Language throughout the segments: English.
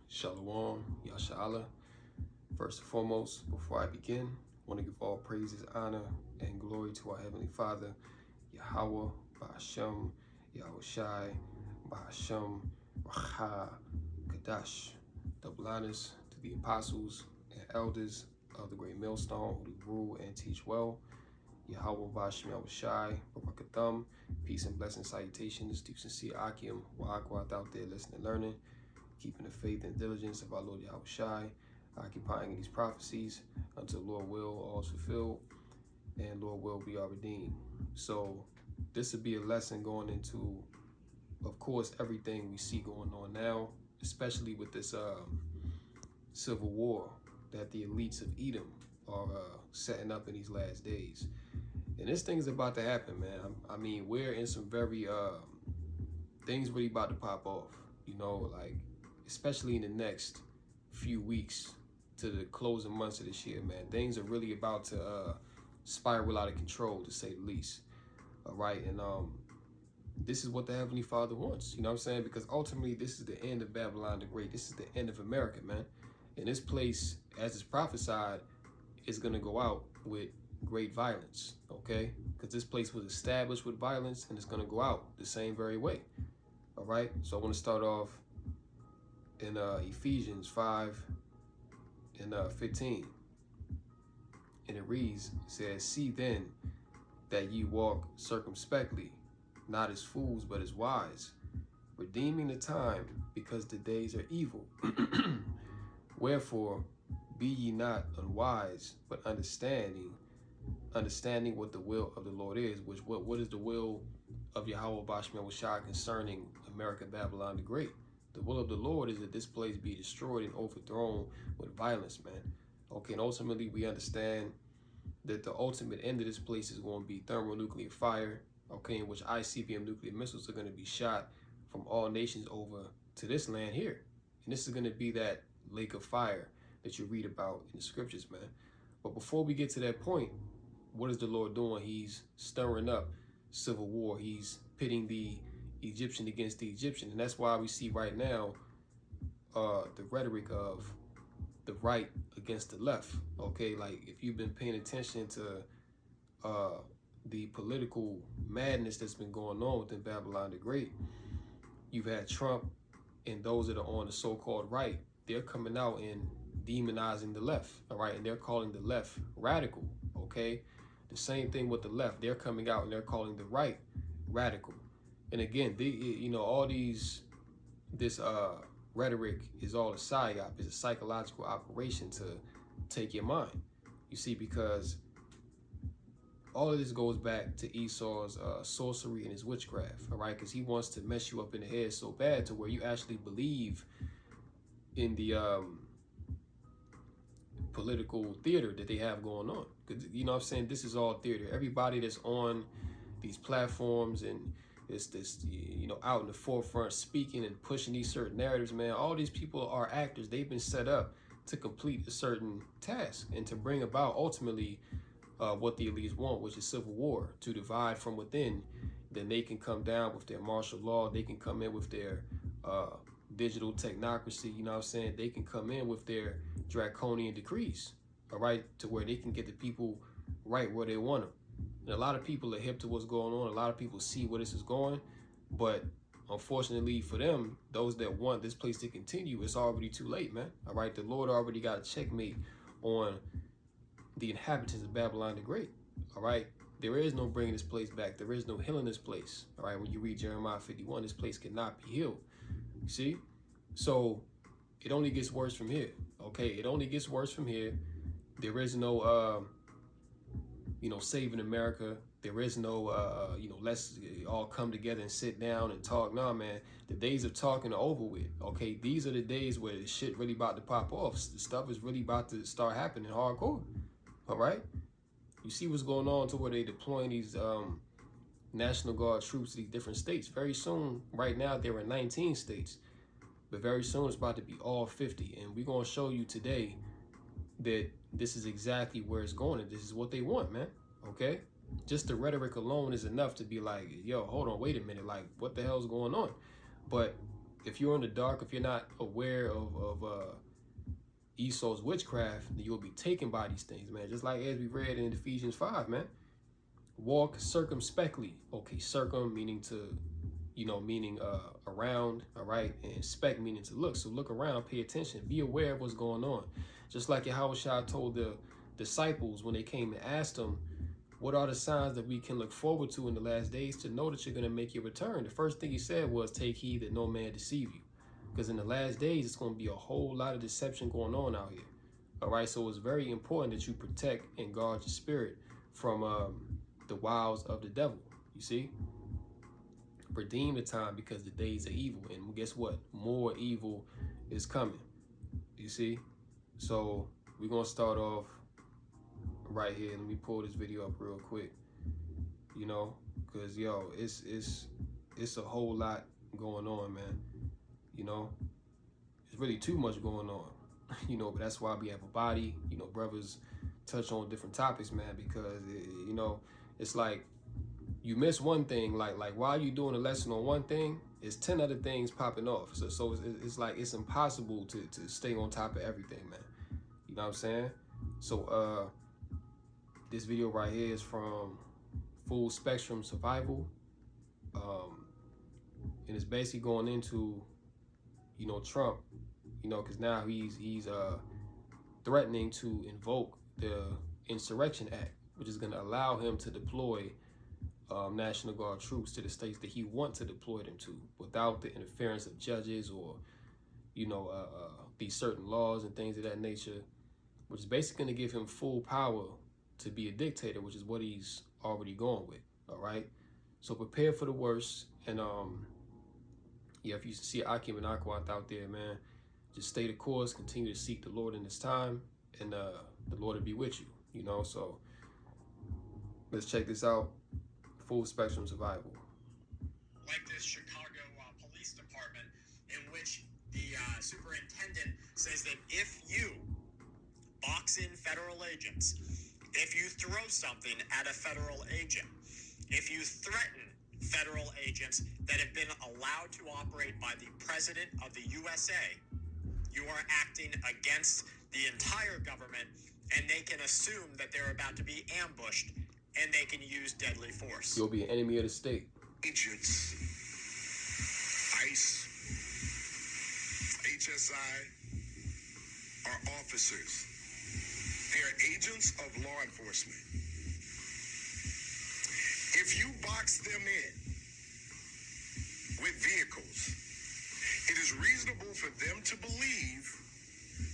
Shalom, Yashala. First and foremost, before I begin, I want to give all praises, honor, and glory to our Heavenly Father, Yahweh, Ba'ashem, Yahushai, Ba'ashem, Racha, Kadash. Double honors to the apostles and elders of the great millstone who rule and teach well. Yahweh, Ba'ashem, Yahushai, Barakatham, peace and blessing salutations to sincere Akim, Wa'akwat out there listening and learning, keeping the faith and diligence of our Lord Yahushai, occupying in these prophecies until Lord will all is fulfilled and Lord will be our redeemed. So this would be a lesson going into, of course, everything we see going on now, especially with this civil war that the elites of Edom are setting up in these last days. And this thing's about to happen, man. I mean, we're in some very things really about to pop off, like especially in the next few weeks to the closing months of this year, man. Things are really about to spiral out of control, to say the least. All right, and this is what the Heavenly Father wants, you know what I'm saying? Because ultimately, this is the end of Babylon the Great. This is the end of America, man. And this place, as is prophesied, is going to go out with great violence, okay? Because this place was established with violence, and it's going to go out the same very way. All right, so I want to start off in Ephesians 5 and 15. And it reads, it says, "See then that ye walk circumspectly, not as fools, but as wise, redeeming the time, because the days are evil. Wherefore, be ye not unwise, but understanding what the will of the Lord is." Which what is the will of Yahweh Bashman Shah concerning America, Babylon the Great? The will of the Lord is that this place be destroyed and overthrown with violence, man. Okay, and ultimately we understand that the ultimate end of this place is going to be thermonuclear fire, okay, in which ICBM nuclear missiles are going to be shot from all nations over to this land here. And this is going to be that lake of fire that you read about in the scriptures, man. But before we get to that point, what is the Lord doing? He's stirring up civil war. He's pitting the Egyptian against the Egyptian. And that's why we see right now the rhetoric of the right against the left. Okay, like if you've been paying attention to the political madness that's been going on within Babylon the Great, you've had Trump and those that are on the so-called right. They're coming out and demonizing the left, all right, and they're calling the left radical. Okay, the same thing with the left. They're coming out and they're calling the right radical. And again, all this rhetoric is all a psyop. It's a psychological operation to take your mind. You see, because all of this goes back to Esau's sorcery and his witchcraft, all right? Because he wants to mess you up in the head so bad to where you actually believe in the political theater that they have going on. Because, you know what I'm saying, this is all theater. Everybody that's on these platforms and this out in the forefront speaking and pushing these certain narratives, man, all these people are actors. They've been set up to complete a certain task and to bring about ultimately what the elites want, which is civil war, to divide from within. Then they can come down with their martial law. They can come in with their digital technocracy, you know what I'm saying? They can come in with their draconian decrees, all right, to where they can get the people right where they want them. And a lot of people are hip to what's going on. A lot of people see where this is going. But unfortunately for them, those that want this place to continue, it's already too late, man. All right, the Lord already got a checkmate on the inhabitants of Babylon the Great. All right, there is no bringing this place back. There is no healing this place. All right, when you read Jeremiah 51, this place cannot be healed. You see? So it only gets worse from here. Okay, it only gets worse from here. There is no saving America. There is no let's all come together and sit down and talk. No, man, the days of talking are over with. Okay, these are the days where the shit really about to pop off. The stuff is really about to start happening hardcore. All right, you see what's going on to where they deploying these National Guard troops to these different states. Very soon, right now, they're in 19 states. But very soon, it's about to be all 50. And we're going to show you today that this is exactly where it's going. And this is what they want, man. Okay? Just the rhetoric alone is enough to be like, yo, hold on, wait a minute. Like, what the hell's going on? But if you're in the dark, if you're not aware of Esau's witchcraft, then you'll be taken by these things, man. Just like as we read in Ephesians 5, man. Walk circumspectly. Okay, circum meaning to, meaning around, all right, and spec meaning to look. So look around, pay attention, be aware of what's going on. Just like Yahushua told the disciples when they came and asked them, what are the signs that we can look forward to in the last days to know that you're going to make your return? The first thing he said was, take heed that no man deceive you. Because in the last days, it's going to be a whole lot of deception going on out here. All right, so it's very important that you protect and guard your spirit from the wiles of the devil. You see? Redeem the time because the days are evil. And guess what? More evil is coming. You see? So we're going to start off right here. Let me pull this video up real quick. Because, it's a whole lot going on, man. It's really too much going on. But that's why we have a body. Brothers touch on different topics, man, because, it's like you miss one thing, like while you're doing a lesson on one thing, it's 10 other things popping off. So it's like it's impossible to stay on top of everything, man. You know what I'm saying? So this video right here is from Full Spectrum Survival. And it's basically going into, Trump, because now he's threatening to invoke the Insurrection Act, which is going to allow him to deploy National Guard troops to the states that he wants to deploy them to without the interference of judges or, these certain laws and things of that nature, which is basically going to give him full power to be a dictator, which is what he's already going with. All right. So prepare for the worst. And, if you see Akim and Aquat out there, man, just stay the course, continue to seek the Lord in this time, and the Lord will be with you, So let's check this out. Full Spectrum Survival. Like this Chicago Police Department, in which the superintendent says that if you box in federal agents, if you throw something at a federal agent, if you threaten federal agents that have been allowed to operate by the President of the USA, you are acting against the entire government, and they can assume that they're about to be ambushed, and they can use deadly force. You'll be an enemy of the state. Agents, ICE, HSI, are officers. They are agents of law enforcement. If you box them in with vehicles, it is reasonable for them to believe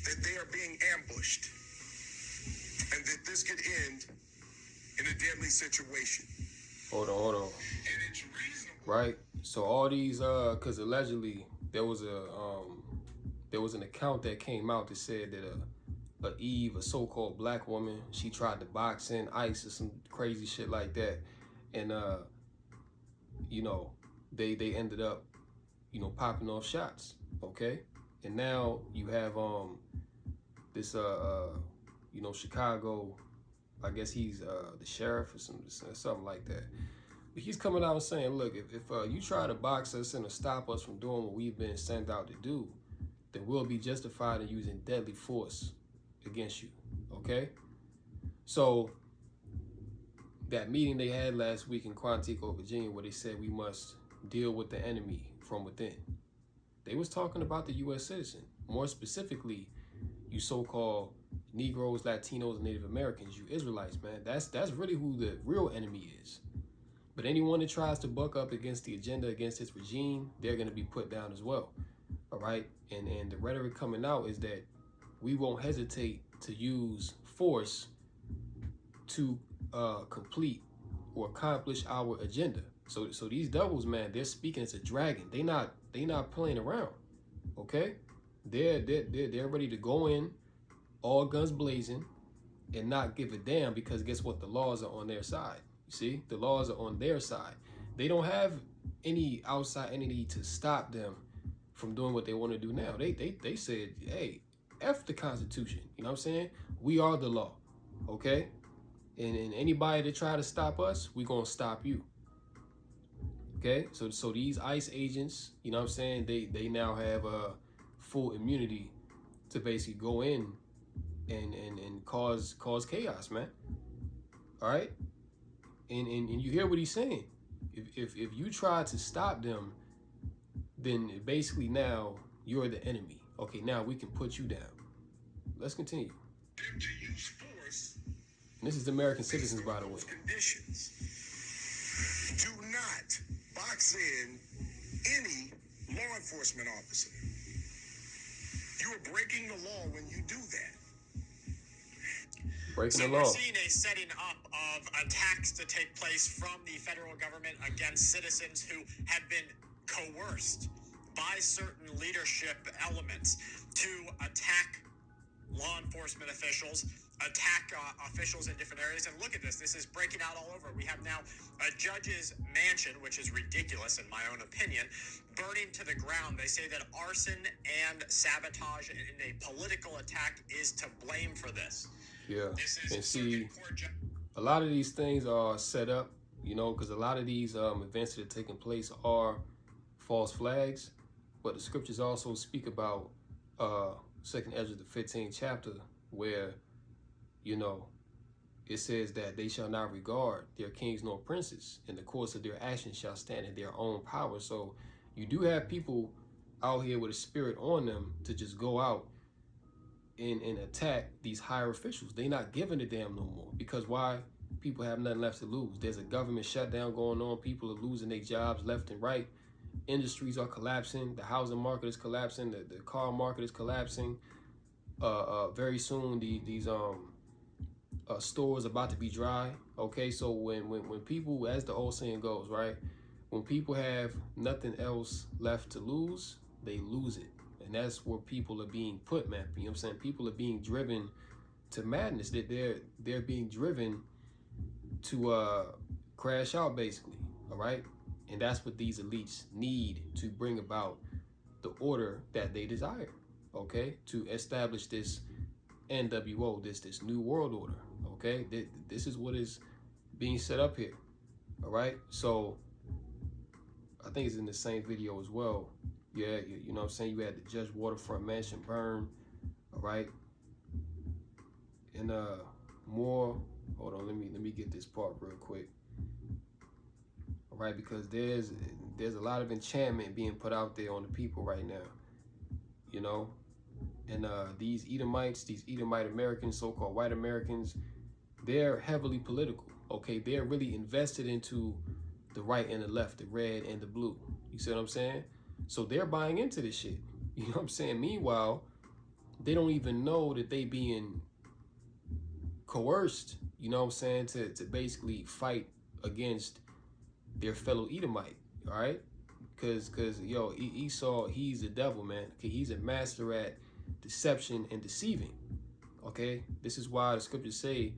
that they are being ambushed and that this could end in a deadly situation. Hold on. And it's reasonable. Right? So all these, because allegedly there was an account that came out that said that Eve, a so-called black woman, she tried to box in ICE or some crazy shit like that. And, they ended up, popping off shots, okay? And now you have this, Chicago, I guess he's the sheriff or something like that. But he's coming out and saying, look, if you try to box us in or stop us from doing what we've been sent out to do, then we'll be justified in using deadly force against you, okay? So that meeting they had last week in Quantico, Virginia, where they said we must deal with the enemy from within. They was talking about the U.S. citizen. More specifically, you so-called Negroes, Latinos, and Native Americans, you Israelites, man. That's really who the real enemy is. But anyone that tries to buck up against the agenda, against this regime, they're going to be put down as well. All right? And the rhetoric coming out is that we won't hesitate to use force to complete or accomplish our agenda. So these devils, man, they're speaking as a dragon. They not playing around. Okay? They're ready to go in, all guns blazing, and not give a damn, because guess what? The laws are on their side. You see? The laws are on their side. They don't have any outside entity to stop them from doing what they want to do now. They said, hey, F the Constitution. You know what I'm saying? We are the law. Okay? And anybody that try to stop us, we're going to stop you. Okay, so these ICE agents, you know what I'm saying, they now have full immunity to basically go in and cause chaos, man. All right, and you hear what he's saying. If you try to stop them, then basically now you're the enemy. Okay, now we can put you down. Let's continue. Them to use force. And this is American citizens, by the way. Conditions. Do not box in any law enforcement officer. You are breaking the law when you do that. Breaking So the we're law. seeing a setting up of attacks to take place from the federal government against citizens who have been coerced by certain leadership elements to attack law enforcement officials, attack officials in different areas. And look at this. This is breaking out all over. We have now a judge's mansion, which is ridiculous in my own opinion, burning to the ground. They say that arson and sabotage in a political attack is to blame for this. Yeah, This is and see, circuit court a lot of these things are set up, you know, because a lot of these events that are taking place are false flags. But the scriptures also speak about Second Ezra, the 15th chapter, where, you know, it says that they shall not regard their kings nor princes, and the course of their actions shall stand in their own power. So you do have people out here with a spirit on them to just go out and attack these higher officials. They not giving a damn no more, because why? People have nothing left to lose. There's a government shutdown going on. People are losing their jobs left and right. Industries are collapsing. The housing market is collapsing. The car market is collapsing. Very soon these stores about to be dry. Okay, so when people, as the old saying goes, right, when people have nothing else left to lose, they lose it. And that's where people are being put, man. You know what I'm saying? People are being driven to madness. That they're being driven to crash out, basically. All right, and that's what these elites need to bring about the order that they desire. Okay, to establish this NWO, this new world order. Okay, this is what is being set up here. All right, so I think it's in the same video as well. Yeah, you know what I'm saying? You had the Judge Waterfront Mansion burn, all right? And more, hold on, let me get this part real quick. All right, because there's a lot of enchantment being put out there on the people right now, you know? And these Edomites, these Edomite Americans, so-called white Americans, they're heavily political, okay? They're really invested into the right and the left, the red and the blue. You see what I'm saying? So they're buying into this shit. You know what I'm saying? Meanwhile, they don't even know that they being coerced, you know what I'm saying, to basically fight against their fellow Edomite, all right? Because yo, Esau, he's the devil, man. Okay, he's a master at deception and deceiving, okay? This is why the scriptures say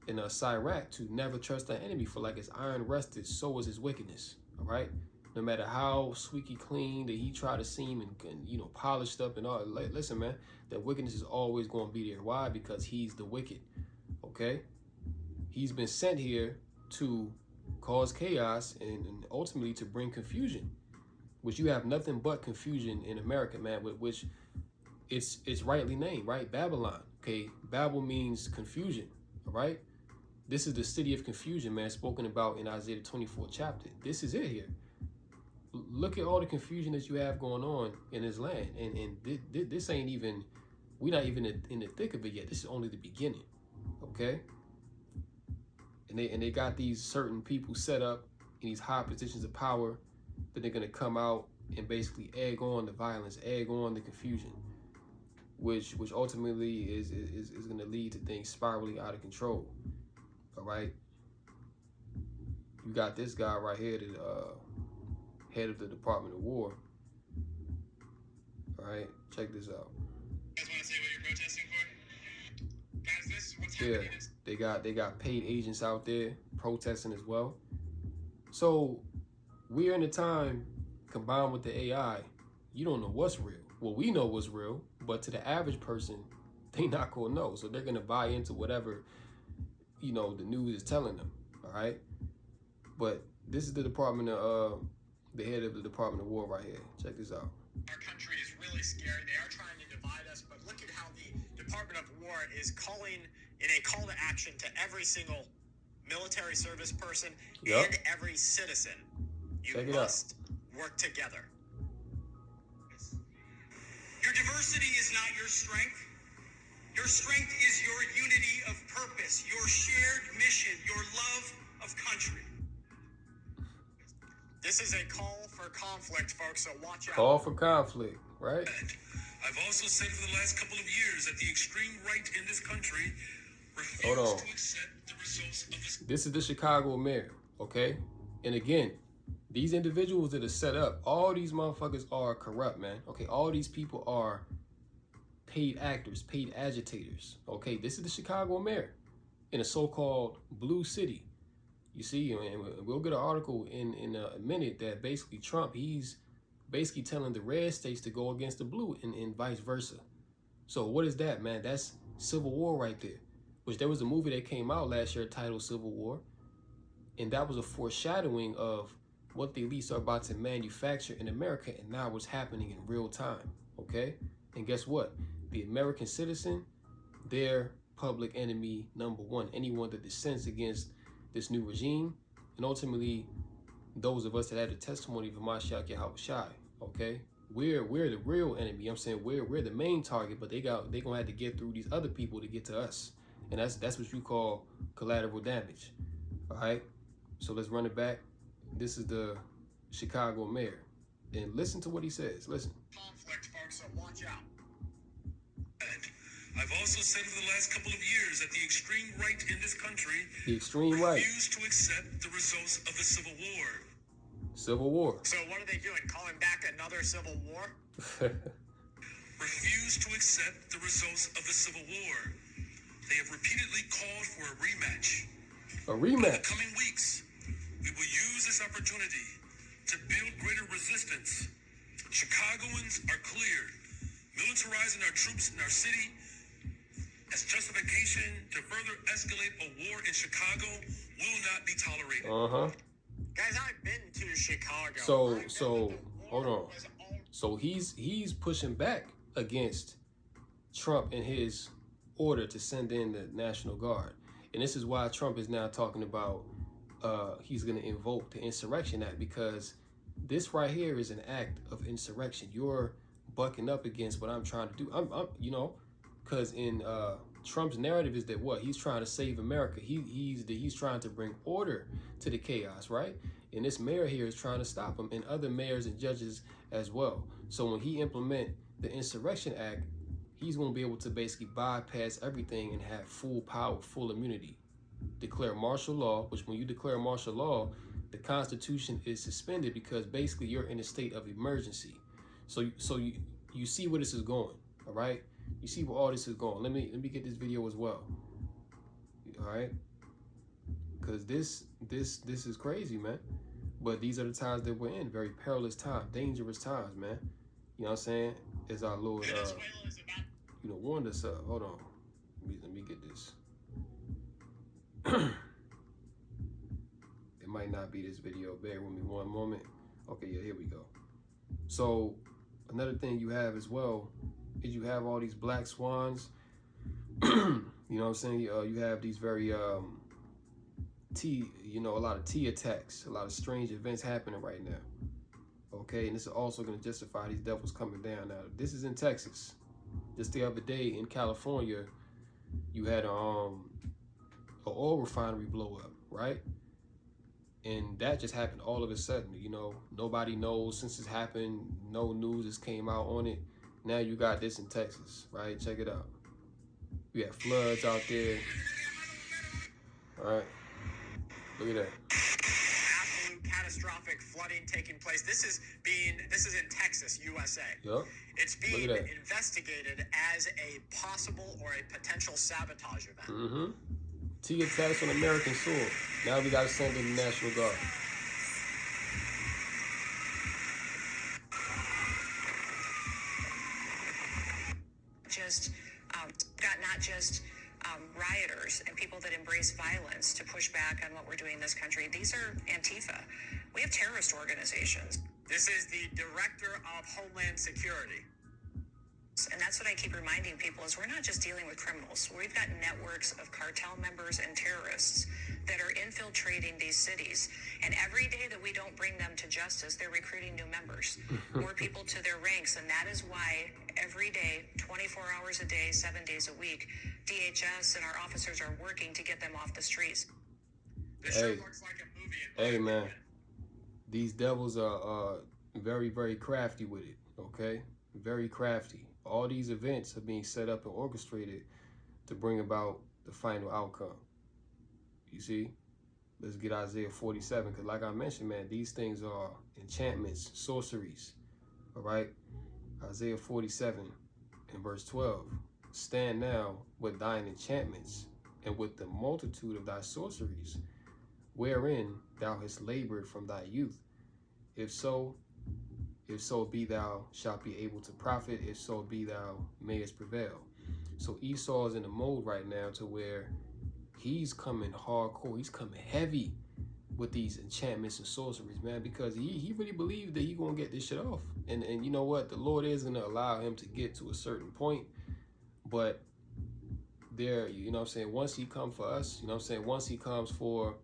in Sirach to never trust the enemy, for like his iron rusted, so is his wickedness, all right? No matter how squeaky clean that he try to seem and you know, polished up and all, listen, man, that wickedness is always going to be there. Why? Because he's the wicked, okay? He's been sent here to cause chaos and ultimately to bring confusion, which you have nothing but confusion in America, man, which it's rightly named, right? Babylon, okay? Babel means confusion, all right? This is the city of confusion, man, spoken about in Isaiah 24th chapter. This is it here. Look at all the confusion that you have going on in this land, and this ain't even, we're not even in the thick of it yet. This is only the beginning, okay? And they got these certain people set up in these high positions of power that they're gonna come out and basically egg on the violence, egg on the confusion, which ultimately is gonna lead to things spiraling out of control. All right, you got this guy right here, the head of the Department of War. All right, check this out. You guys want to say what you're protesting for? Guys, this is what's Yeah, happening. they got paid agents out there protesting as well. So we're in a time, combined with the AI, you don't know what's real. Well, we know what's real, but to the average person, they not gonna know. So they're gonna buy into whatever, you know, the news is telling them. All right, but this is the Department of the head of the Department of War right here. Check this out. Our country is really scary. They are trying to divide us, but look at how the Department of War is calling in a call to action to every single military service person and every citizen. You must work together. Your diversity is not your strength. Your strength is your unity of purpose, your shared mission, your love of country. This is a call for conflict, folks, so watch out. Call for conflict, right? I've also said for the last couple of years that the extreme right in this country refuse to accept the results of this. This is the Chicago mayor, okay? And again, these individuals that are set up, all these motherfuckers are corrupt, man. Okay, all these people are paid actors, paid agitators. Okay, this is the Chicago mayor in a so-called blue city. You see, and we'll get an article in a minute that basically Trump, he's basically telling the red states to go against the blue and vice versa. So what is that, man? That's civil war right there. Which there was a movie that came out last year titled Civil War. And that was a foreshadowing of what the elites are about to manufacture in America and now what's happening in real time, okay? And guess what? The American citizen, their public enemy number one. Anyone that dissents against this new regime, and ultimately those of us that had the testimony of Mashiach Yahushua, okay? We're the real enemy. I'm saying we're the main target, but they gonna have to get through these other people to get to us. And that's what you call collateral damage. All right? So let's run it back. This is the Chicago mayor. And listen to what he says. Listen. Conflict, folks, so watch out. I've also said for the last couple of years that the extreme right in this country refuse to accept the results of the Civil War. Civil War. So what are they doing? Calling back another civil war? Refuse to accept the results of the Civil War. They have repeatedly called for a rematch. A rematch. In the coming weeks, we will use this opportunity to build greater resistance. Chicagoans are clear. Militarizing our troops in our city as justification to further escalate a war in Chicago will not be tolerated. Guys, I've been to Chicago. So hold on. So he's pushing back against Trump and his order to send in the National Guard. And this is why Trump is now talking about he's going to invoke the Insurrection Act, because this right here is an act of insurrection. You're bucking up against what I'm trying to do. I'm you know, because in Trump's narrative is that what he's trying to save America. He's trying to bring order to the chaos, right? And this mayor here is trying to stop him, and other mayors and judges as well. So when he implement the Insurrection Act, he's going to be able to basically bypass everything and have full power, full immunity. Declare martial law, which when you declare martial law, the Constitution is suspended because basically you're in a state of emergency. So you see where this is going, all right? You see where all this is going. Let me get this video as well, all right? Because this is crazy, man. But these are the times that we're in. Very perilous times, dangerous times, man. You know what I'm saying? As our Lord, warned us up. Hold on. Let me get this. It might not be this video. Bear with me one moment. Okay, yeah, here we go. So another thing you have as well is you have all these black swans. You know what I'm saying? You have these very a lot of T attacks, a lot of strange events happening right now. Okay, and this is also going to justify these devils coming down. Now, this is in Texas. Just the other day in California, you had an oil refinery blow up, right? And that just happened all of a sudden. You know, nobody knows since it's happened. No news has came out on it. Now you got this in Texas, right? Check it out. You have floods out there. All right, look at that. Absolute catastrophic flooding taking place. This is in Texas, USA. Yep. It's being investigated as a possible or a potential sabotage event. T attacks on American soil. Now we got to send in the National Guard. Not just rioters and people that embrace violence to push back on what we're doing in this country. These are Antifa. We have terrorist organizations. This is the Director of Homeland Security. And that's what I keep reminding people is we're not just dealing with criminals. We've got networks of cartel members and terrorists that are infiltrating these cities. And every day that we don't bring them to justice, they're recruiting new members, more people to their ranks. And that is why every day, 24 hours a day, 7 days a week, DHS and our officers are working to get them off the streets. This sure looks like a movie. Hey, man. These devils are very, very crafty with it, okay? Very crafty. All these events are being set up and orchestrated to bring about the final outcome. You see? Let's get Isaiah 47, because like I mentioned, man, these things are enchantments, sorceries, all right? Isaiah 47 and verse 12. Stand now with thine enchantments and with the multitude of thy sorceries, wherein thou hast labored from thy youth. If so be thou shalt be able to profit, if so be thou mayest prevail. So Esau is in a mode right now to where he's coming hardcore, he's coming heavy with these enchantments and sorceries, man, because he really believes that he's gonna get this shit off. And you know what? The Lord is gonna allow him to get to a certain point, but there, you know what I'm saying, once he comes for us, you know what I'm saying, once he comes for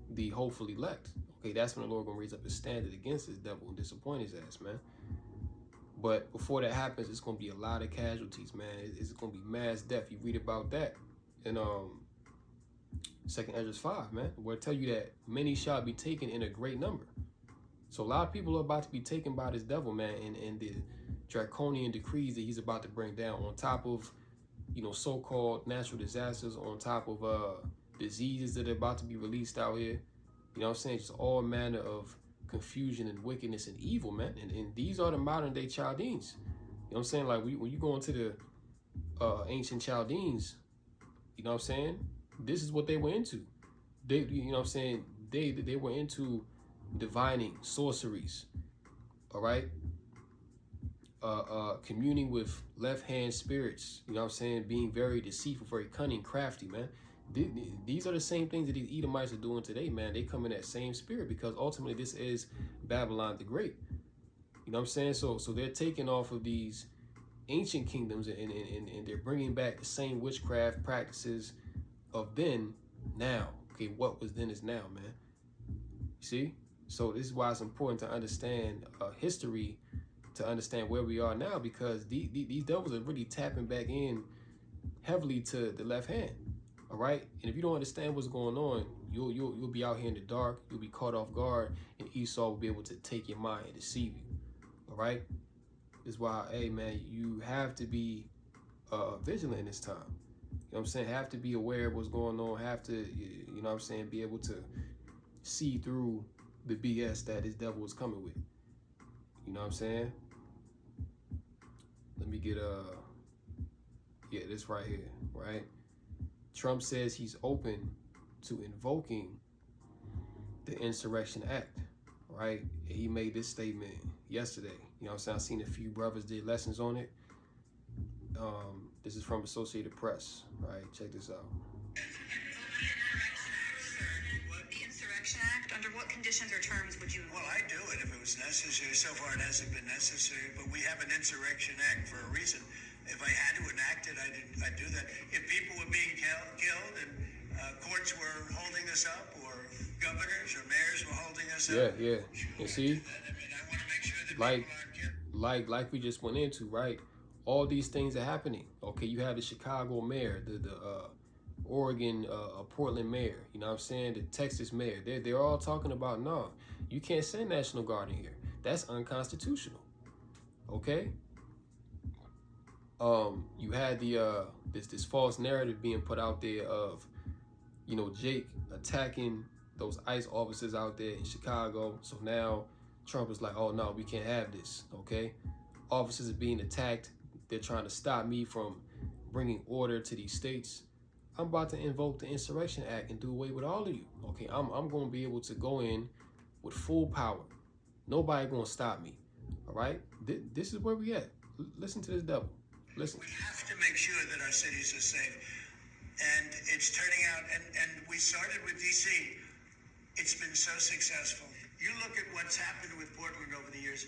the hopeful elect, okay, that's when the Lord gonna raise up his standard against this devil and disappoint his ass, man. But before that happens, it's gonna be a lot of casualties, man. It's gonna be mass death. You read about that in 2nd Ezra 5, man, where it tell you that many shall be taken in a great number. So a lot of people are about to be taken by this devil, man, and the draconian decrees that he's about to bring down, on top of, you know, so-called natural disasters, on top of diseases that are about to be released out here. You know what I'm saying? Just all manner of confusion and wickedness and evil, man. And these are the modern day Chaldeans. You know what I'm saying? Like when you go into the ancient Chaldeans, you know what I'm saying? This is what they were into. They, you know what I'm saying? They were into divining, sorceries, all right? Communing with left-hand spirits, you know what I'm saying? Being very deceitful, very cunning, crafty, man. These are the same things that these Edomites are doing today, man. They come in that same spirit because ultimately this is Babylon the Great. You know what I'm saying? So they're taking off of these ancient kingdoms and they're bringing back the same witchcraft practices of then, now. Okay, what was then is now, man. You see? So this is why it's important to understand history, to understand where we are now, because these devils are really tapping back in heavily to the left hand. All right, and if you don't understand what's going on, you'll be out here in the dark. You'll be caught off guard, and Esau will be able to take your mind and deceive you. All right, this is why, hey man, you have to be vigilant in this time. You know what I'm saying? Have to be aware of what's going on. Have to, you know what I'm saying, be able to see through the BS that this devil is coming with. You know what I'm saying? Let me get this right here, right? Trump says he's open to invoking the Insurrection Act, right? And he made this statement yesterday. You know what I'm saying? I've seen a few brothers did lessons on it. This is from Associated Press, right? Check this out. The Insurrection Act, under what conditions or terms would you? Well, I'd do it if it was necessary. So far, it hasn't been necessary, but we have an Insurrection Act for a reason. If I had to enact it, I'd do that. If people were being killed and courts were holding us up, or governors or mayors were holding us up. Yeah. You see? I mean, I want to make sure that Like, people aren't killed. like we just went into, right? All these things are happening. Okay, you have the Chicago mayor, the Oregon, Portland mayor. You know what I'm saying? The Texas mayor. They're all talking about, no, you can't send National Guard in here. That's unconstitutional. Okay. You had the this false narrative being put out there of, you know, Jake attacking those ICE officers out there in Chicago. So now Trump is like, oh no, we can't have this. Okay, officers are being attacked. They're trying to stop me from bringing order to these states. I'm about to invoke the Insurrection Act and do away with all of you. Okay, I'm going to be able to go in with full power. Nobody going to stop me. All right, this is where we at. Listen to this devil. Listen. We have to make sure that our cities are safe. and it's turning out. And we started with D.C. It's been so successful. You look at what's happened with Portland over the years.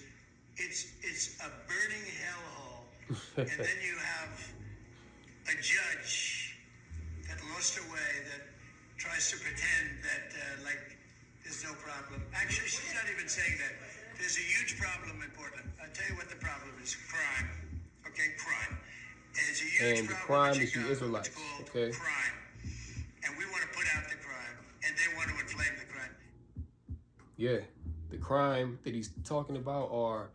It's a burning hellhole, and then you have a judge that lost her way that tries to pretend that like there's no problem. Actually, she's not even saying that. There's a huge problem in Portland. I'll tell you what the problem is: crime. Okay, crime. There's a huge And the problem crime in is you Chicago. Israelites, It's called okay? crime, and we want to put out the crime, and they want to inflame the crime. Yeah, the crime that he's talking about are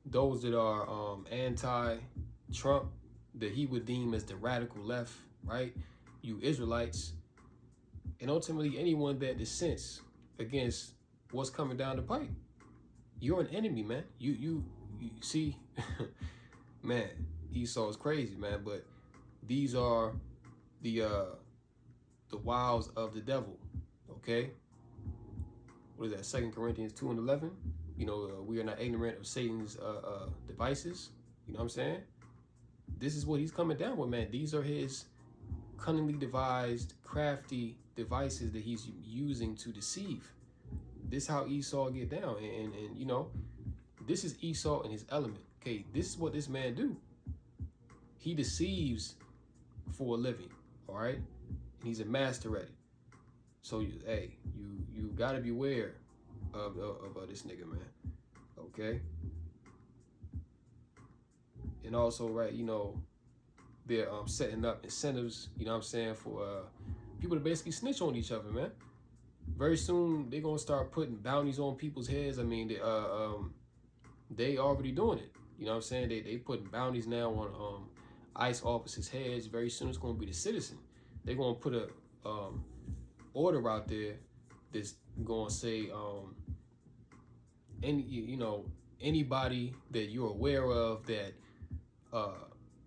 those that are anti-Trump, that he would deem as the radical left, right? You Israelites, and ultimately anyone that dissents against what's coming down the pipe. You're an enemy, man. You see, man, Esau is crazy, man. But these are the wiles of the devil, okay? What is that? 2 Corinthians 2:11. You know, we are not ignorant of Satan's devices. You know what I'm saying? This is what he's coming down with, man. These are his cunningly devised, crafty devices that he's using to deceive. This is how Esau get down. And you know, this is Esau in his element. Okay, this is what this man do. He deceives for a living, all right? And he's a master at it. So, you gotta beware of this nigga, man. Okay? And also, right, you know, they're setting up incentives, you know what I'm saying, for people to basically snitch on each other, man. Very soon, they're gonna start putting bounties on people's heads. I mean, they already doing it. You know what I'm saying? They putting bounties now on ICE officers' heads. Very soon, it's gonna be the citizen. They're gonna put a order out there that's gonna say anybody that you're aware of that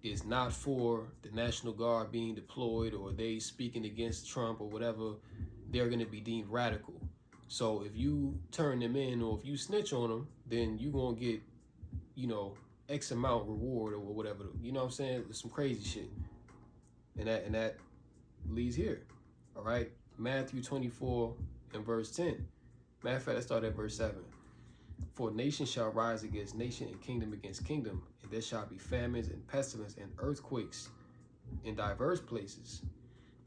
is not for the National Guard being deployed, or they speaking against Trump or whatever, they're gonna be deemed radical. So if you turn them in, or if you snitch on them, then you're gonna get, you know, X amount reward or whatever. You know what I'm saying? It's some crazy shit. And that leads here. All right. Matthew 24 and verse 10. Matter of fact, let's start at verse 7. For nation shall rise against nation, and kingdom against kingdom, and there shall be famines and pestilence and earthquakes in diverse places.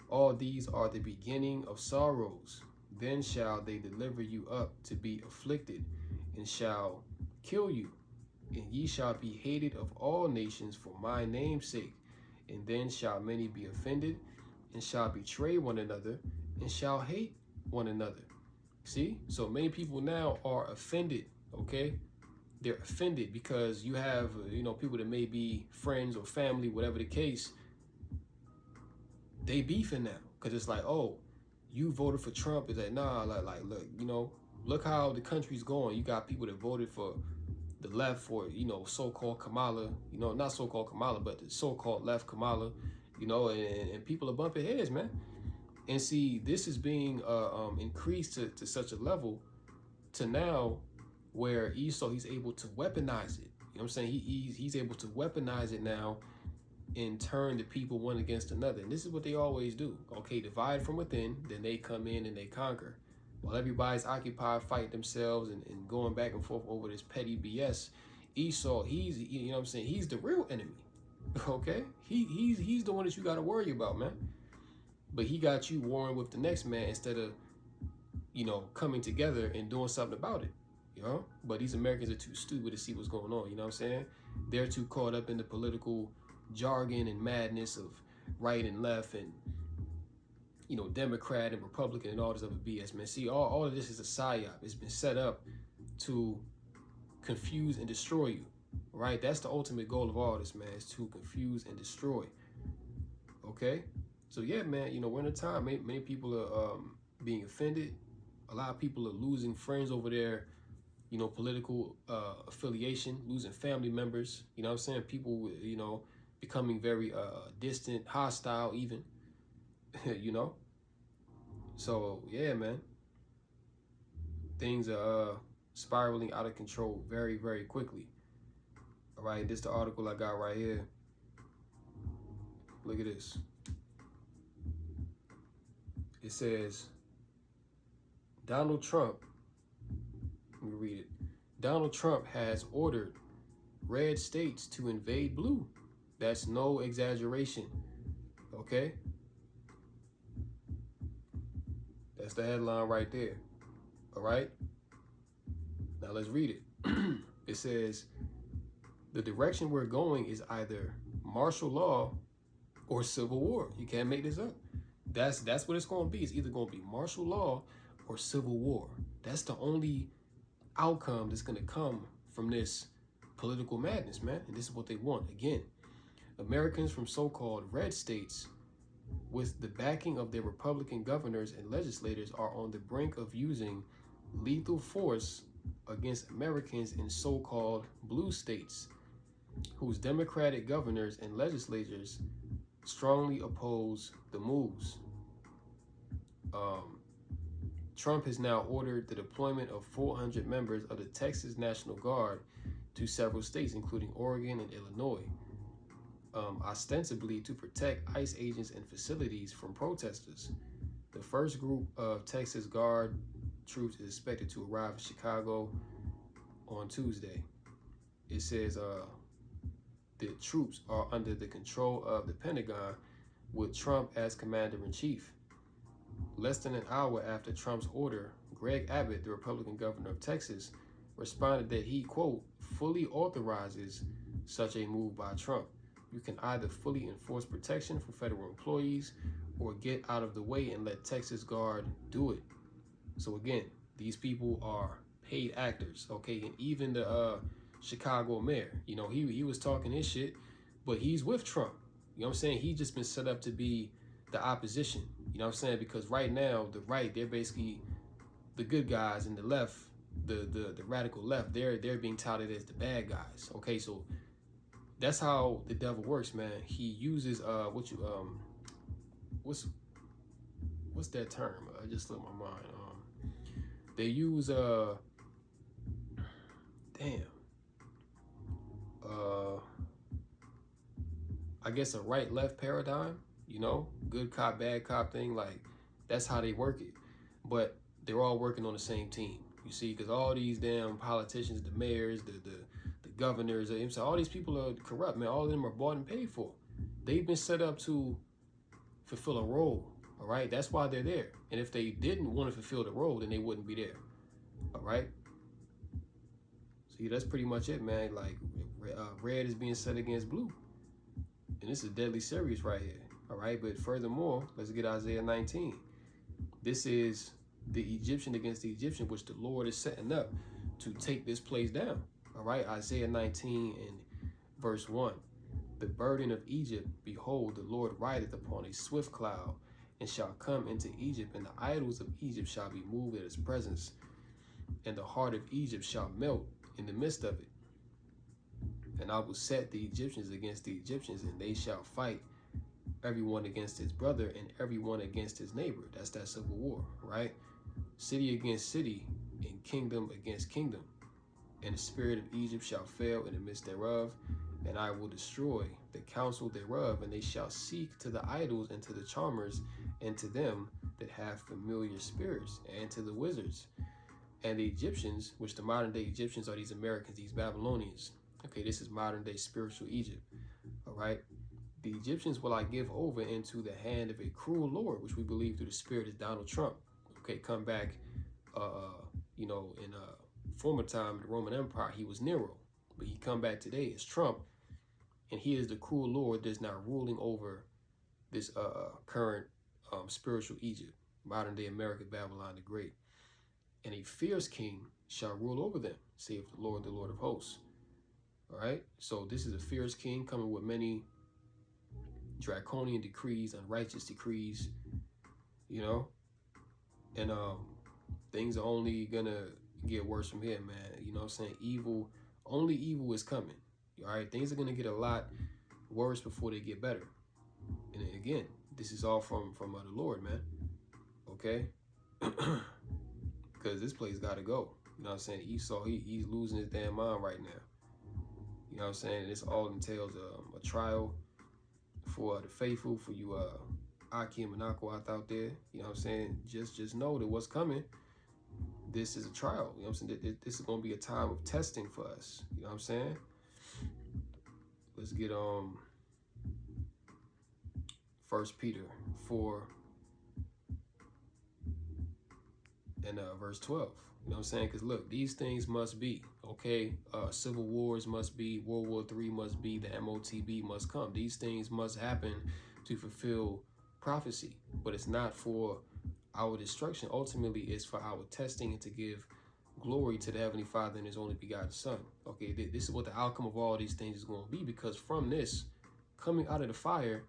All these are the beginning of sorrows. Then shall they deliver you up to be afflicted, and shall kill you. And ye shall be hated of all nations for my name's sake. And then shall many be offended, and shall betray one another, and shall hate one another. See? So many people now are offended, okay? They're offended because you have, you know, people that may be friends or family, whatever the case, they beefing now. Because it's like, oh, you voted for Trump. It's like, nah, like, look, you know, look how the country's going. You got people that voted for the left, for, you know, so-called Kamala, you know, not so-called Kamala, but the so-called left Kamala, you know, and people are bumping heads, man. And see, this is being increased to such a level to now where Esau, he's able to weaponize it. You know what I'm saying? He's able to weaponize it now and turn the people one against another. And this is what they always do. Okay, divide from within, then they come in and they conquer. While everybody's occupied fighting themselves and going back and forth over this petty BS, Esau, he's, you know what I'm saying, he's the real enemy. Okay? He's the one that you got to worry about, man. But he got you warring with the next man instead of, you know, coming together and doing something about it, you know? But these Americans are too stupid to see what's going on, you know what I'm saying? They're too caught up in the political jargon and madness of right and left and, you know, Democrat and Republican and all this other BS, man. See, all of this is a psyop. It's been set up to confuse and destroy you, right? That's the ultimate goal of all this, man, is to confuse and destroy, okay? So yeah, man, you know, we're in a time, many people are being offended. A lot of people are losing friends over their, you know, political affiliation, losing family members. You know what I'm saying? People, you know, becoming very distant, hostile even, you know? So yeah, man, things are spiraling out of control very, very quickly. All right, this is the article I got right here. Look at this. It says, Donald Trump, let me read it. Donald Trump has ordered red states to invade blue. That's no exaggeration. Okay? That's the headline right there. All right? Now let's read it. It says, the direction we're going is either martial law or civil war. You can't make this up. That's what it's going to be. It's either going to be martial law or civil war. That's the only outcome that's going to come from this political madness, man. And this is what they want. Again, Americans from so-called red states, with the backing of their Republican governors and legislators, are on the brink of using lethal force against Americans in so-called blue states, whose Democratic governors and legislators strongly oppose the moves. Trump has now ordered the deployment of 400 members of the Texas National Guard to several states, including Oregon and Illinois, ostensibly to protect ICE agents and facilities from protesters. The first group of Texas Guard troops is expected to arrive in Chicago on Tuesday. It says the troops are under the control of the Pentagon, with Trump as commander-in-chief. Less than an hour after Trump's order, Greg Abbott, the Republican governor of Texas, responded that he, quote, fully authorizes such a move by Trump. You can either fully enforce protection for federal employees or get out of the way and let Texas Guard do it. So again, these people are paid actors, okay? And even the Chicago mayor, you know, he was talking his shit, but he's with Trump. You know what I'm saying? He's just been set up to be the opposition. You know what I'm saying? Because right now, the right, they're basically the good guys, and the left, the radical left, they're being touted as the bad guys. Okay, so that's how the devil works, man. He uses what's that term? I just slipped my mind. They use I guess a right-left paradigm, you know, good cop, bad cop thing. Like, that's how they work it. But they're all working on the same team, you see, because all these damn politicians, the mayors, the governors, all these people are corrupt, man. All of them are bought and paid for. They've been set up to fulfill a role, all right? That's why they're there. And if they didn't want to fulfill the role, then they wouldn't be there, all right? See, that's pretty much it, man. Like, red is being set against blue. And this is deadly serious right here, all right? But furthermore, let's get Isaiah 19. This is the Egyptian against the Egyptian, which the Lord is setting up to take this place down, all right? Isaiah 19 and verse 1. The burden of Egypt, behold, the Lord rideth upon a swift cloud, and shall come into Egypt, and the idols of Egypt shall be moved at his presence, and the heart of Egypt shall melt in the midst of it. And I will set the Egyptians against the Egyptians, and they shall fight, everyone against his brother and everyone against his neighbor. That's that civil war, right? City against city and kingdom against kingdom. And the spirit of Egypt shall fail in the midst thereof, and I will destroy the counsel thereof, and they shall seek to the idols and to the charmers and to them that have familiar spirits and to the wizards. And the Egyptians, which the modern day Egyptians are these Americans, these Babylonians. Okay, this is modern day spiritual Egypt, all right? The Egyptians will I give over into the hand of a cruel Lord, which we believe through the spirit is Donald Trump. Okay, come back, you know, in former time, the Roman Empire, he was Nero. But he come back today as Trump, and he is the cruel Lord that's now ruling over this current spiritual Egypt, modern day America, Babylon the Great. And a fierce king shall rule over them, saith the Lord of hosts. All right, so this is a fierce king coming with many draconian decrees, unrighteous decrees, you know, and things are only gonna get worse from here, man. You know what I'm saying? Evil, only evil is coming. All right, things are gonna get a lot worse before they get better. And again, this is all from the Lord, man. Okay, because this place got to go. You know what I'm saying? Esau, he's losing his damn mind right now. You know what I'm saying? This all entails a trial for the faithful, for you Akim and Aquat out there, you know what I'm saying? Just know that what's coming, this is a trial. You know what I'm saying? This is going to be a time of testing for us. You know what I'm saying? Let's get 1 Peter 4 and verse 12. You know what I'm saying? Because look, these things must be, okay? Civil wars must be, World War III must be, the MOTB must come. These things must happen to fulfill prophecy, but it's not for our destruction. Ultimately, it's for our testing and to give glory to the Heavenly Father and His only begotten Son. Okay, this is what the outcome of all these things is going to be, because from this, coming out of the fire,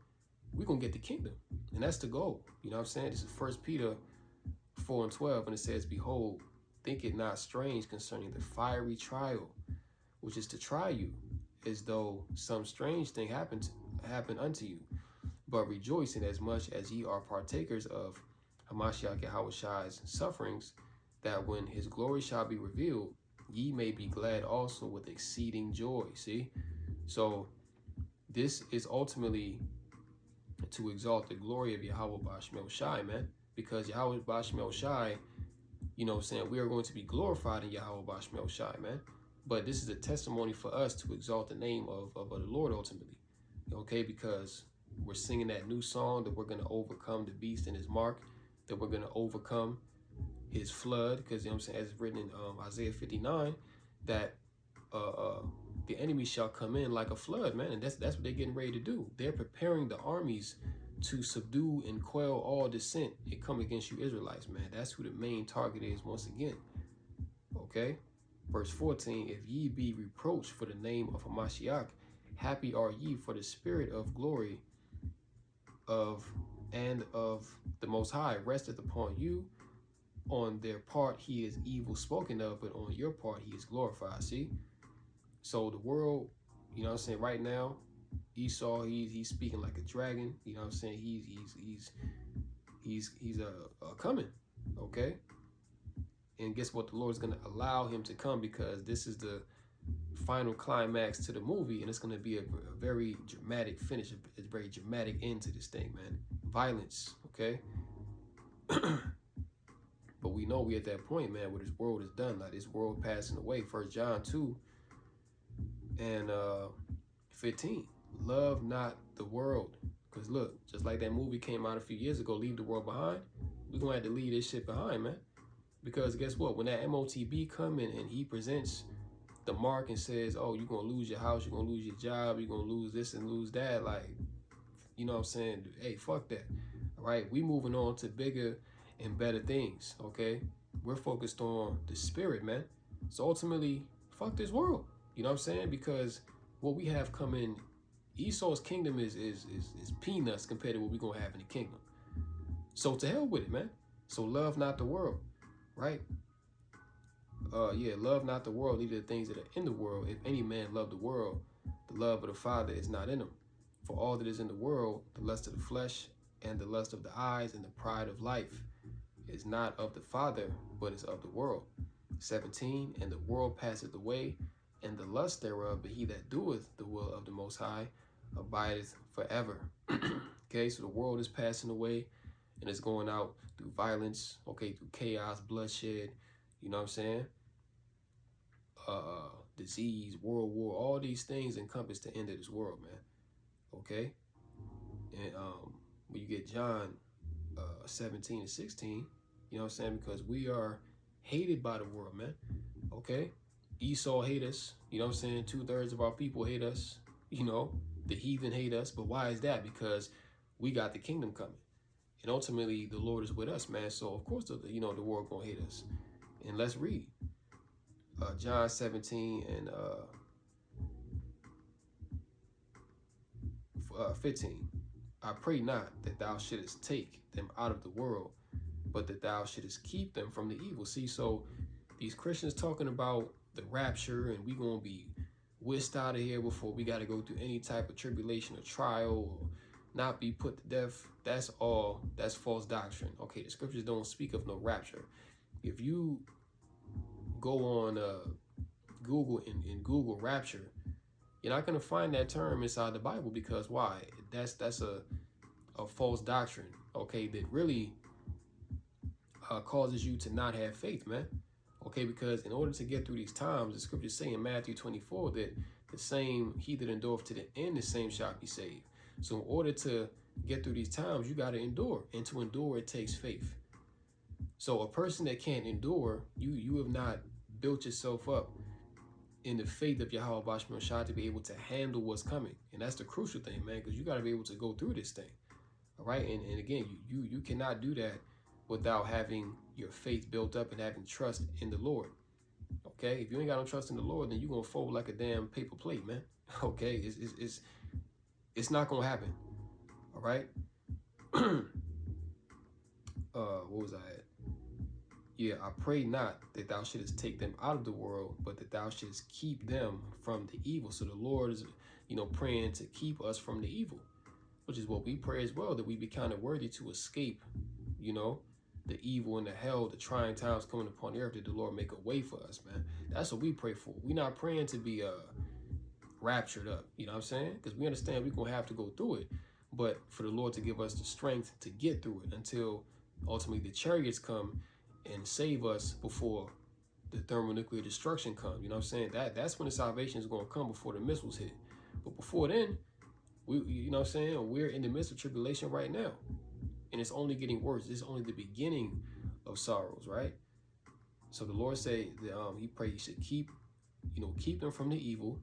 we're going to get the kingdom. And that's the goal. You know what I'm saying? This is 1 Peter 4 and 12, and it says, behold, think it not strange concerning the fiery trial, which is to try you, as though some strange thing happened unto you. But rejoice in as much as ye are partakers of Hamashiach Yahushai's sufferings, that when his glory shall be revealed, ye may be glad also with exceeding joy. See? So this is ultimately to exalt the glory of Yahweh Bashmel Shai, man. Because Yahweh Bashmel Shai, you know what I'm saying, we are going to be glorified in Yahweh Bashmel Shai, man. But this is a testimony for us to exalt the name of the Lord ultimately. Okay, because we're singing that new song that we're going to overcome the beast and his mark, that we're going to overcome his flood, because, you know what I'm saying, as it's written in Isaiah 59, that the enemy shall come in like a flood, man. And that's what they're getting ready to do. They're preparing the armies to subdue and quell all dissent and come against you Israelites, man. That's who the main target is once again. Okay? Verse 14, if ye be reproached for the name of Hamashiach, happy are ye, for the spirit of glory of the Most High resteth upon you. On their part he is evil spoken of, but on your part he is glorified. See? So the world, you know what I'm saying, right now, Esau, he's speaking like a dragon. You know what I'm saying? He's coming, okay? And guess what? The Lord's going to allow him to come, because this is the final climax to the movie, and it's going to be a very dramatic finish, a very dramatic end to this thing, man. Violence, okay? But we know we at that point, man, where this world is done. Like, this world passing away. 1 John 2 and 15. Love not the world. Because look, just like that movie came out a few years ago, Leave the World Behind, we're going to have to leave this shit behind, man. Because guess what? When that MOTB come in and he presents the mark and says, oh, you're going to lose your house, you're going to lose your job, you're going to lose this and lose that, like, you know what I'm saying? Hey, fuck that. All right? We moving on to bigger and better things, okay? We're focused on the spirit, man. So ultimately, fuck this world. You know what I'm saying? Because what we have coming, Esau's kingdom is peanuts compared to what we're going to have in the kingdom. So to hell with it, man. So love not the world, right? Love not the world, neither the things that are in the world. If any man love the world, the love of the Father is not in him. For all that is in the world, the lust of the flesh and the lust of the eyes and the pride of life is not of the Father, but is of the world. 17, and the world passeth away, and the lust thereof, but he that doeth the will of the Most High abideth forever. Okay, so the world is passing away, and it's going out through violence, okay, through chaos, bloodshed, you know what I'm saying? Disease, world war, all these things encompass the end of this world, man. Okay? And when you get John 17 and 16, you know what I'm saying? Because we are hated by the world, man. Okay? Esau hate us. You know what I'm saying? 2/3 of our people hate us. You know, the heathen hate us. But why is that? Because we got the kingdom coming. And ultimately, the Lord is with us, man. So, of course, the world going to hate us. And let's read. John 17 and 15. I pray not that thou shouldest take them out of the world, but that thou shouldest keep them from the evil. See, so these Christians talking about the rapture and we going to be whisked out of here before we got to go through any type of tribulation or trial or not be put to death. That's false doctrine. Okay, the scriptures don't speak of no rapture. If you go on Google and Google rapture, you're not going to find that term inside the Bible, because why? That's a of false doctrine, okay, that really causes you to not have faith, man. Okay, because in order to get through these times, the scriptures say in Matthew 24 that the same, he that endureth to the end, the same shall be saved. So in order to get through these times, you got to endure. And to endure, it takes faith. So a person that can't endure, you have not built yourself up in the faith of Yahweh Bashman Shah to be able to handle what's coming. And that's the crucial thing, man, because you got to be able to go through this thing. All right. And again, you cannot do that without having your faith built up and having trust in the Lord. Okay. If you ain't got no trust in the Lord, then you're going to fold like a damn paper plate, man. Okay. It's not going to happen. All right. What was I at? Yeah, I pray not that thou shouldest take them out of the world, but that thou shouldest keep them from the evil. So the Lord is, praying to keep us from the evil, which is what we pray as well, that we be kind of worthy to escape, the evil and the hell, the trying times coming upon the earth, that the Lord make a way for us, man. That's what we pray for. We're not praying to be raptured up, you know what I'm saying? Because we understand we're going to have to go through it, but for the Lord to give us the strength to get through it until ultimately the chariots come and save us before the thermonuclear destruction comes. You know what I'm saying? That's when the salvation is going to come, before the missiles hit. But before then, we're in the midst of tribulation right now. And it's only getting worse. This is only the beginning of sorrows, right? So the Lord said that he prayed you should keep them from the evil.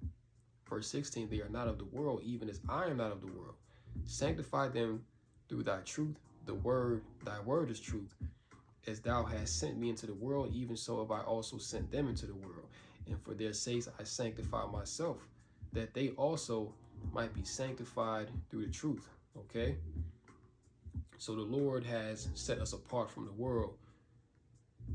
Verse 16, they are not of the world, even as I am not of the world. Sanctify them through thy truth. Thy word is truth. As thou hast sent me into the world, even so have I also sent them into the world. And for their sakes I sanctify myself, that they also might be sanctified through the truth. Okay? So the Lord has set us apart from the world,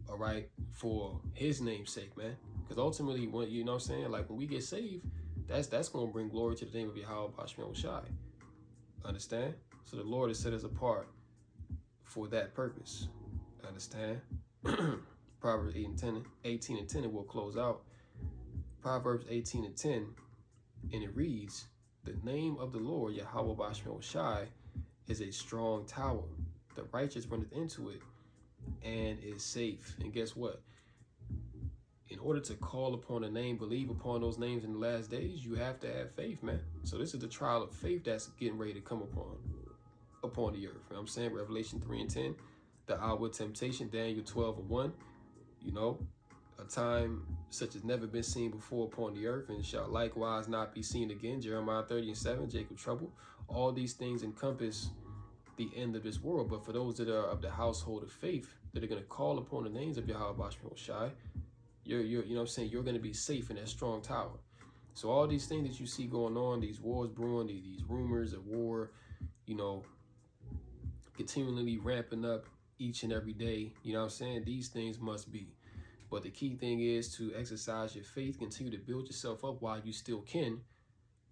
all right, for his name's sake, man. Because ultimately, when when we get saved, that's going to bring glory to the name of Yahweh Bashman Shai. Understand? So the Lord has set us apart for that purpose. Understand? Proverbs 18 and 10, and we'll close out. Proverbs 18 and 10, and it reads, the name of the Lord, Yahweh Bashman Shai, is a strong tower. The righteous runneth into it and is safe. And guess what? In order to call upon a name, believe upon those names in the last days, you have to have faith, man. So this is the trial of faith that's getting ready to come upon the earth. You know what I'm saying? Revelation 3 and 10, the hour of temptation, Daniel 12 and 1, a time such as never been seen before upon the earth, and shall likewise not be seen again, Jeremiah 30 and 7, Jacob trouble. All these things encompass the end of this world. But for those that are of the household of faith, that are going to call upon the names of Yahweh Bashman Shai, you're going to be safe in that strong tower. So all these things that you see going on, these wars brewing, these rumors of war, continually ramping up each and every day, these things must be. But the key thing is to exercise your faith, continue to build yourself up while you still can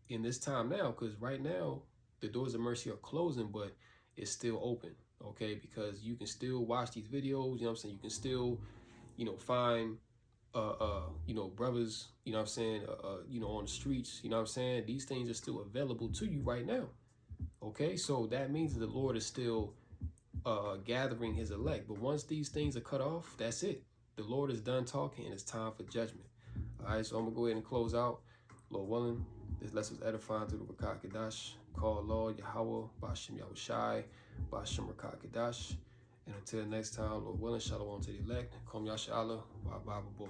in this time now, because right now the doors of mercy are closing, but it's still open, okay? Because you can still watch these videos, you can still, find, brothers, on the streets, these things are still available to you right now, okay? So that means that the Lord is still gathering his elect. But once these things are cut off, that's it. The Lord is done talking, and it's time for judgment. All right, so I'm going to go ahead and close out. Lord willing, this lesson was edifying through the Rakah Kadash. Call Lord Yahweh, Bashem Yahushai, Bashem Rakah Kadash. And until next time, Lord willing, shalom to the elect. Kom Yasha Allah, Bible boy.